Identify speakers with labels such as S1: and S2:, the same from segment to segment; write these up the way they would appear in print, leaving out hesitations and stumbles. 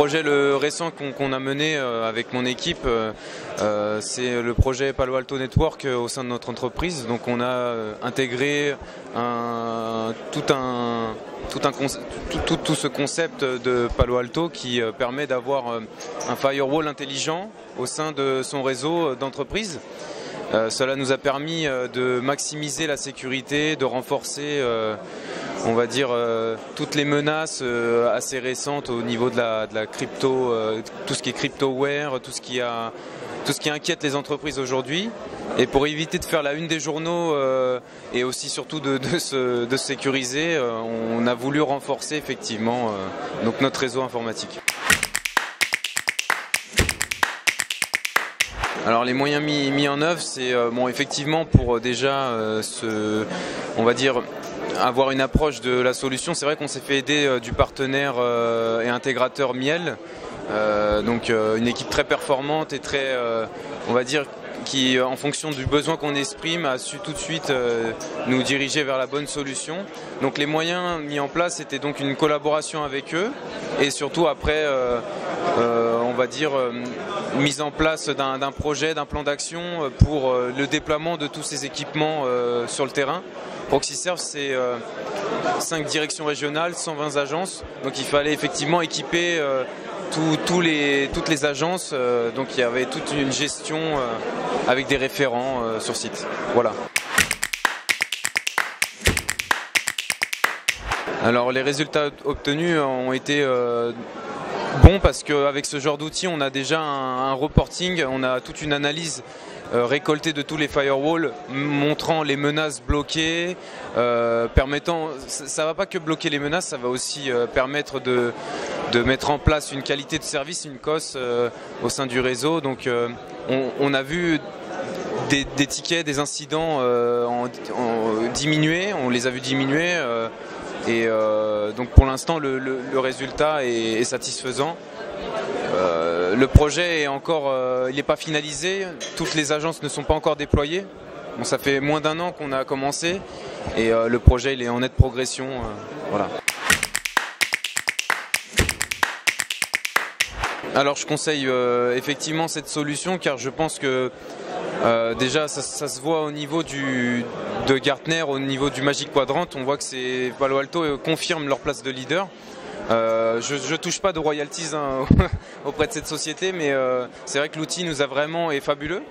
S1: projet récent qu'on a mené avec mon équipe, c'est le projet Palo Alto Network au sein de notre entreprise. Donc on a intégré tout ce concept de Palo Alto qui permet d'avoir un firewall intelligent au sein de son réseau d'entreprise. Cela nous a permis de maximiser la sécurité, de renforcer on va dire toutes les menaces assez récentes au niveau de la crypto, tout ce qui est cryptoware, tout ce qui inquiète les entreprises aujourd'hui. Et pour éviter de faire la une des journaux et aussi surtout de se sécuriser, on a voulu renforcer effectivement donc notre réseau informatique. Alors les moyens mis en œuvre, c'est bon, effectivement pour déjà on va dire avoir une approche de la solution. C'est vrai qu'on s'est fait aider du partenaire et intégrateur Miel, donc une équipe très performante et très on va dire qui en fonction du besoin qu'on exprime a su tout de suite nous diriger vers la bonne solution. Donc les moyens mis en place c'était donc une collaboration avec eux et surtout après on va dire mise en place d'un projet, d'un plan d'action pour le déploiement de tous ces équipements sur le terrain. Proxiserve, c'est 5 directions régionales, 120 agences, donc il fallait effectivement équiper toutes les agences, donc il y avait toute une gestion avec des référents sur site. Voilà. Alors les résultats obtenus ont été bon parce qu'avec ce genre d'outil on a déjà un reporting, on a toute une analyse récoltée de tous les firewalls montrant les menaces bloquées, permettant, ça va pas que bloquer les menaces, ça va aussi permettre de mettre en place une qualité de service, une COS au sein du réseau. Donc on a vu des tickets, des incidents diminuer, on les a vus diminuer. Et donc pour l'instant le résultat est satisfaisant. Le projet est encore, il n'est pas finalisé, toutes les agences ne sont pas encore déployées. Bon, ça fait moins d'1 an qu'on a commencé et le projet il est en nette progression. Voilà. Alors je conseille effectivement cette solution car je pense que déjà ça se voit au niveau de Gartner, au niveau du Magic Quadrant, on voit que Palo Alto confirme leur place de leader. Je touche pas de royalties hein, auprès de cette société, mais c'est vrai que l'outil nous a vraiment est fabuleux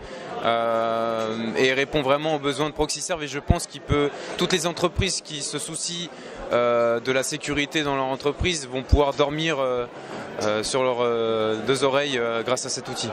S1: et répond vraiment aux besoins de Proxiserve. Et je pense toutes les entreprises qui se soucient de la sécurité dans leur entreprise vont pouvoir dormir sur leurs deux oreilles grâce à cet outil.